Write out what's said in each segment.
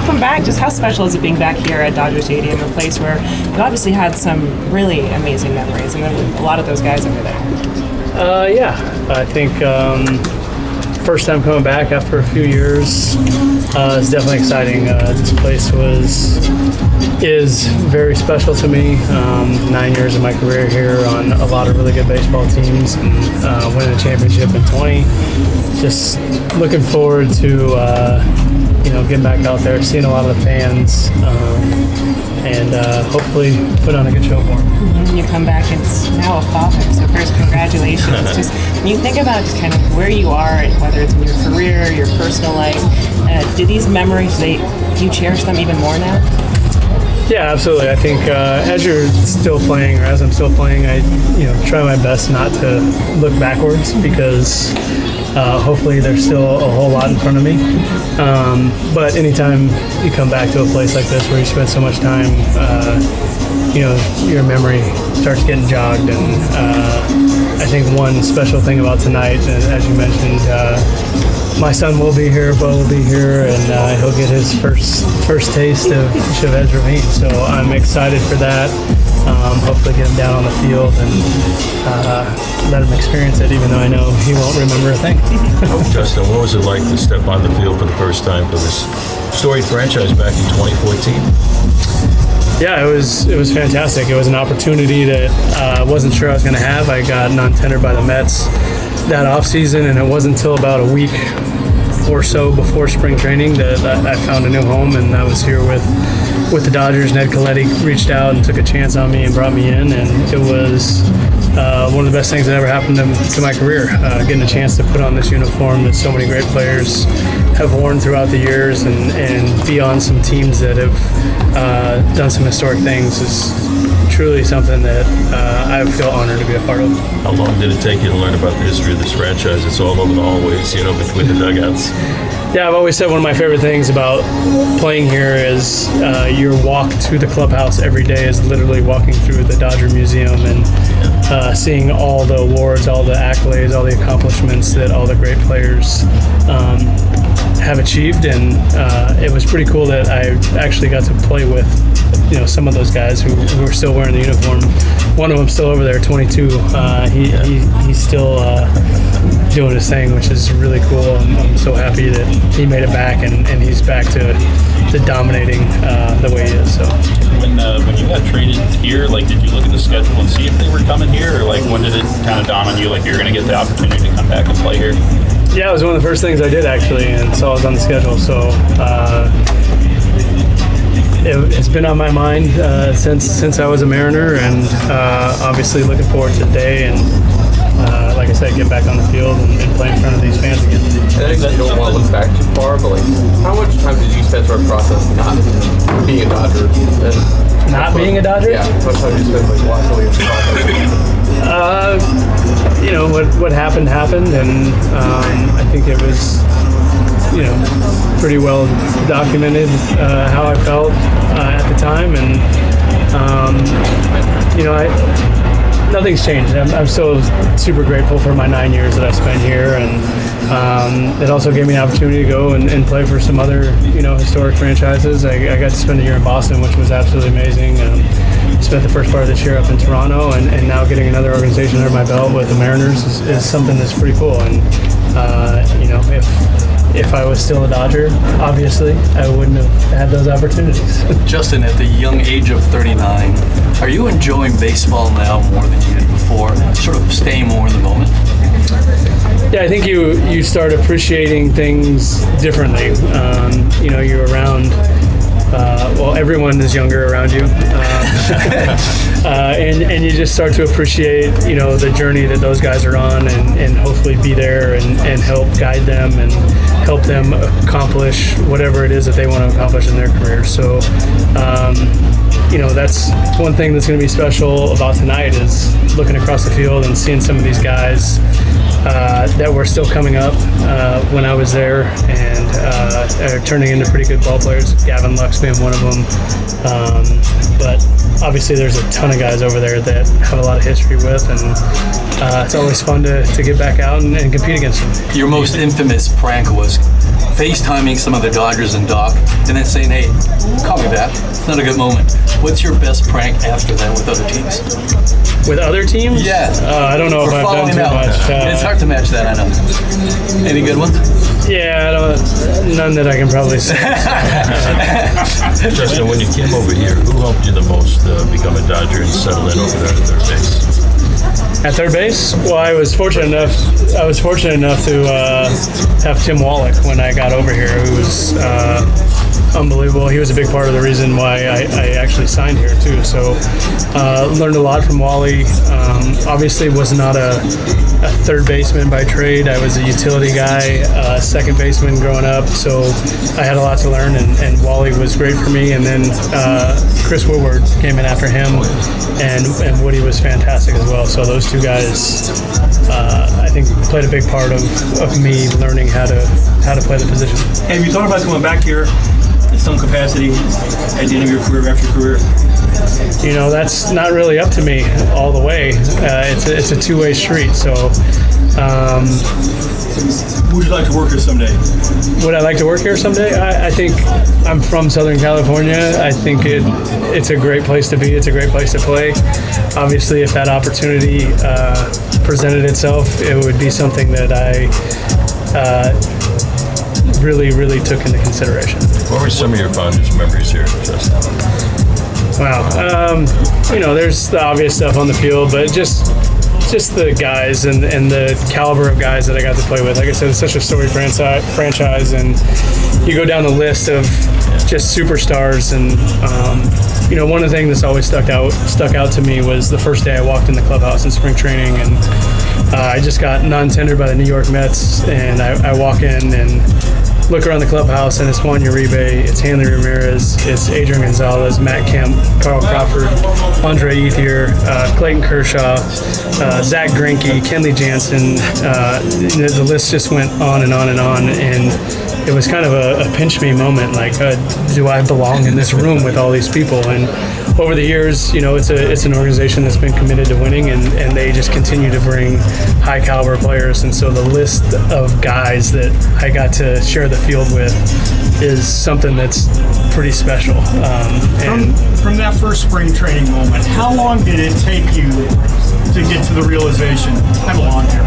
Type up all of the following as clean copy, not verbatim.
welcome back. Just how special is it being back here at Dodger Stadium, a place where you obviously had some really amazing memories, and then a lot of those guys over there? Yeah, I think first time coming back after a few years is definitely exciting. This place is very special to me. 9 years of my career here on a lot of really good baseball teams, and winning a championship in 20. Just looking forward to getting back out there, seeing a lot of the fans, and hopefully put on a good show for them. You come back and it's now a father, so first congratulations. Just when you think about just kind of where you are, whether it's in your career, your personal life, do these memories, do you cherish them even more now? Yeah, absolutely. I think as you're still playing, or as I'm still playing, I try my best not to look backwards, because hopefully there's still a whole lot in front of me. But anytime you come back to a place like this where you spend so much time, your memory starts getting jogged. And I think one special thing about tonight, as you mentioned, my son will be here, Bo will be here, and he'll get his first taste of Chavez Ravine. So I'm excited for that. Hopefully get him down on the field and let him experience it, even though I know he won't remember a thing. Justin, what was it like to step on the field for the first time for this storied franchise back in 2014? Yeah, it was fantastic. It was an opportunity that I wasn't sure I was going to have. I got non-tendered by the Mets that offseason, and it wasn't until about a week or so before spring training that I found a new home, and I was here with the Dodgers. Ned Coletti reached out and took a chance on me and brought me in, and it was one of the best things that ever happened to my career, getting a chance to put on this uniform that so many great players have worn throughout the years, and be on some teams that have done some historic things is truly something that I feel honored to be a part of. How long did it take you to learn about the history of this franchise? It's all over the hallways, between the dugouts. Yeah, I've always said one of my favorite things about playing here is your walk to the clubhouse every day is literally walking through the Dodger Museum and seeing all the awards, all the accolades, all the accomplishments that all the great players have achieved. And it was pretty cool that I actually got to play with some of those guys who are still wearing the uniform. One of them's still over there, 22. He's still doing his thing, which is really cool. I'm so happy that he made it back, and he's back to dominating the way he is. So when you got traded here, did you look at the schedule and see if they were coming here, or when did it kind of dawn on you you're going to get the opportunity to come back and play here? Yeah, it was one of the first things I did actually, and saw it was on the schedule. So it's been on my mind since I was a Mariner, and obviously looking forward to today and like I said, get back on the field and play in front of these fans again. I think that you don't want to look back too far, but how much time did you spend throughout the process not being a Dodger? Not being a Dodger? Yeah, how much time did you spend watching the process? What happened, and I think it was pretty well documented how I felt at the time, and nothing's changed. I'm still super grateful for my 9 years that I spent here, and it also gave me an opportunity to go and play for some other historic franchises. I got to spend a year in Boston, which was absolutely amazing. Spent the first part of this year up in Toronto, and now getting another organization under my belt with the Mariners is something that's pretty cool. And if I was still a Dodger, obviously, I wouldn't have had those opportunities. Justin, at the young age of 39, are you enjoying baseball now more than you did before, sort of staying more in the moment? Yeah, I think you start appreciating things differently. You're around, everyone is younger around you. And you just start to appreciate, the journey that those guys are on, and hopefully be there and help guide them and help them accomplish whatever it is that they want to accomplish in their career. So, that's one thing that's going to be special about tonight is looking across the field and seeing some of these guys that were still coming up when I was there and are turning into pretty good ball players. Gavin Lux being one of them. But obviously there's a ton of guys over there that have a lot of history with, and it's always fun to get back out and compete against them. Your most infamous prank was FaceTiming some of the Dodgers and Doc, and then saying, "Hey, call me back. It's not a good moment." What's your best prank after that with other teams? With other teams? Yeah. I don't know if I've done too much. It's hard to match that, I know. Any good ones? Yeah, none that I can probably say. Justin, when you came over here, who helped you the most become a Dodger and settle in over there at third base? At third base? Well, I was fortunate enough to have Tim Wallach when I got over here, who was unbelievable. He was a big part of the reason why I actually signed here too. So learned a lot from Wally. Obviously was not a third baseman by trade. I was a utility guy, second baseman growing up. So I had a lot to learn, and Wally was great for me. And then Chris Woodward came in after him, and Woody was fantastic as well. So those two guys, I think, played a big part of me learning how to play the position. Have you thought about going back here in some capacity at the end of your career, after your career? You know, that's not really up to me all the way. It's a two-way street. So, Would you like to work here someday? would I like to work here someday? I think I'm from Southern California. I think it's a great place to be. It's a great place to play. Obviously, if that opportunity presented itself, it would be something that I really, really took into consideration. What were some of your fondest memories here, Justin? Wow. You know, there's the obvious stuff on the field, but just the guys and the caliber of guys that I got to play with. Like I said, it's such a storied franchise, and you go down the list of just superstars. And you know, one of the things that's always stuck out to me was the first day I walked in the clubhouse in spring training, and I just got non-tendered by the New York Mets, and I walk in and look around the clubhouse, and it's Juan Uribe, it's Hanley Ramirez, it's Adrian Gonzalez, Matt Kemp, Carl Crawford, Andre Ethier, Clayton Kershaw, Zach Greinke, Kenley Jansen. The list just went on and on and on, and it was kind of a pinch me moment, like, do I belong in this room with all these people? And over the years, you know, it's an organization that's been committed to winning, and they just continue to bring high caliber players. And so the list of guys that I got to share the field with is something that's pretty special. From that first spring training moment, how long did it take you to get to the realization, I belong here?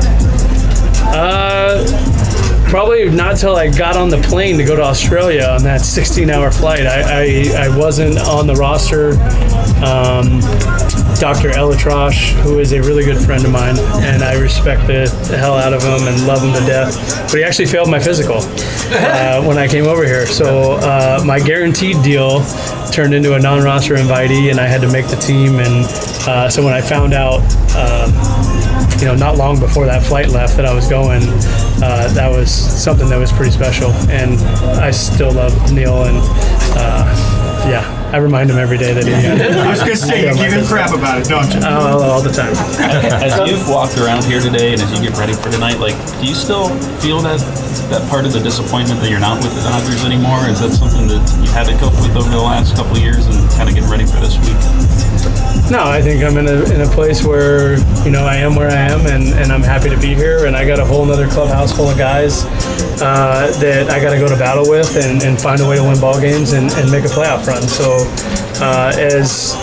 Probably not till I got on the plane to go to Australia on that 16-hour flight. I wasn't on the roster. Dr. Elatrosh, who is a really good friend of mine, and I respect the hell out of him and love him to death, but he actually failed my physical when I came over here. So my guaranteed deal turned into a non-roster invitee, and I had to make the team. And so when I found out, you know, not long before that flight left that I was going, that was something that was pretty special. And I still love Neil, and yeah, I remind him every day that he. I was going to say, you give him crap about it, don't you? All the time. As you've walked around here today and as you get ready for tonight, like, do you still feel that part of the disappointment that you're not with the Dodgers anymore? Is that something that you had to cope with over the last couple of years and kind of get ready for this week? No, I think I'm in a place where, you know, I am where I am, and I'm happy to be here, and I got a whole nother clubhouse full of guys that I got to go to battle with and find a way to win ball games and make a playoff run. So as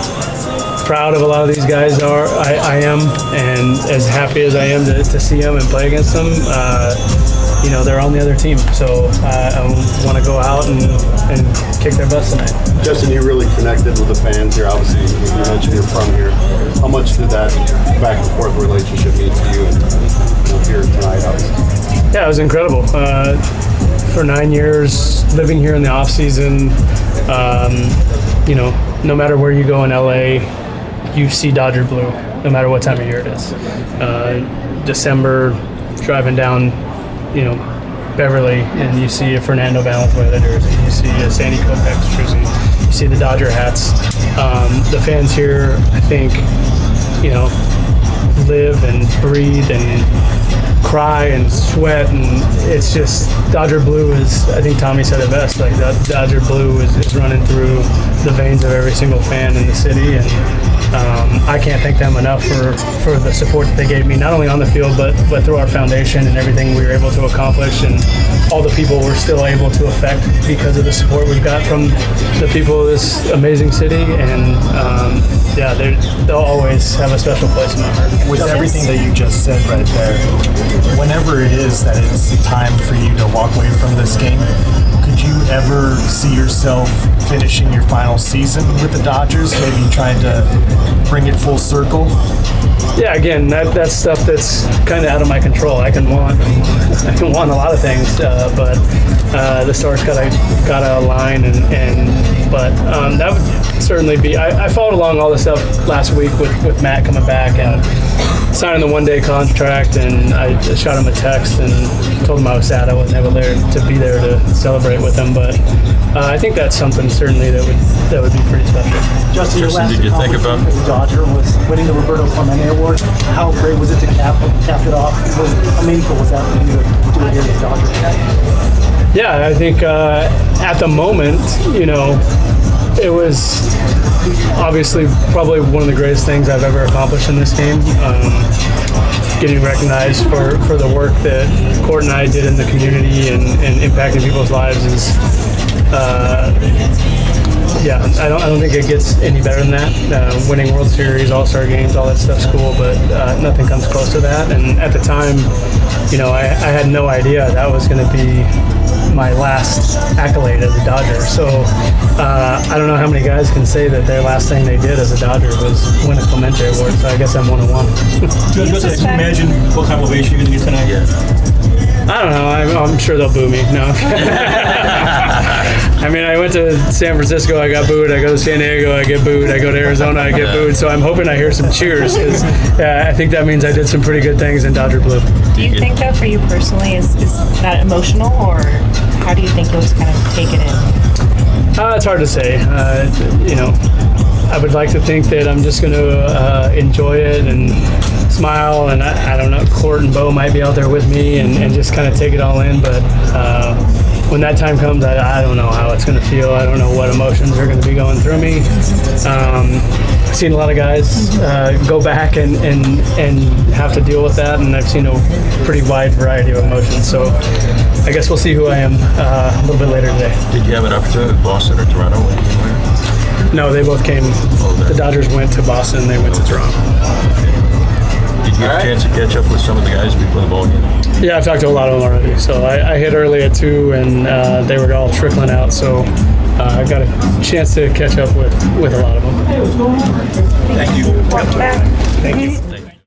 proud of a lot of these guys I am, and as happy as I am to see them and play against them, you know, they're on the other team. So I want to go out and kick their butts tonight. Justin, you really connected with the fans here. Obviously, you mentioned you're from here. How much did that back and forth relationship mean to you and here tonight, obviously? Yeah, it was incredible. For 9 years, living here in the off season, you know, no matter where you go in LA, you see Dodger blue, no matter what time of year it is. December, driving down, you know, Beverly, and you see a Fernando Valenzuela jersey, you see a Sandy Koufax jersey, you see the Dodger hats. The fans here, I think, you know, live and breathe and cry and sweat, and it's just Dodger blue is, I think Tommy said it best, like that Dodger blue is running through the veins of every single fan in the city, and I can't thank them enough for the support that they gave me, not only on the field, but through our foundation and everything we were able to accomplish, and all the people we're still able to affect because of the support we've got from the people of this amazing city. And yeah, they'll always have a special place in my heart. With everything that you just said right there, whenever it is that it's time for you to walk away from this game, could you ever see yourself finishing your final season with the Dodgers, maybe trying to bring it full circle? Yeah, again, that's stuff that's kind of out of my control. I can want a lot of things, but the stars gotta align, but that would certainly be. I followed along all the stuff last week with Matt coming back and signing the one-day contract, and I shot him a text and told him I was sad I wasn't able to be there to celebrate with him. But I think that's something certainly that would be pretty special. Justin, your last Did you think about as a Dodger was winning the Roberto Clemente Award. How great was it to cap it off? How meaningful was that for you to do it here as a Dodger? Yeah, I think at the moment, it was obviously probably one of the greatest things I've ever accomplished in this game. Getting recognized for the work that Court and I did in the community and impacting people's lives is, yeah, I don't think it gets any better than that. Winning World Series, All-Star games, all that stuff's cool, but nothing comes close to that. And at the time, I had no idea that was going to be my last accolade as a Dodger. So I don't know how many guys can say that their last thing they did as a Dodger was win a Clemente Award. So I guess I'm one of one. Can you imagine what kind of ovation you're going to get tonight? Yeah. I don't know. I'm sure they'll boo me. No. I mean, I went to San Francisco, I got booed. I go to San Diego, I get booed. I go to Arizona, I get booed. So I'm hoping I hear some cheers, because I think that means I did some pretty good things in Dodger blue. Do you think that for you personally is that emotional, or how do you think you'll just kind of take it in? It's hard to say. I would like to think that I'm just going to enjoy it and smile, and I don't know, Court and Bo might be out there with me and just kind of take it all in, but when that time comes, I don't know how it's going to feel. I don't know what emotions are going to be going through me. I've seen a lot of guys go back and have to deal with that, and I've seen a pretty wide variety of emotions. So I guess we'll see who I am a little bit later today. Did you have an opportunity with Boston or Toronto when you came here? No, they both came. The Dodgers went to Boston, they went to Toronto. Did you get a chance to catch up with some of the guys before the ball game? Yeah, I've talked to a lot of them already. So I hit early at 2, and they were all trickling out. So I got a chance to catch up with a lot of them. Thank you. Welcome back. Thank you.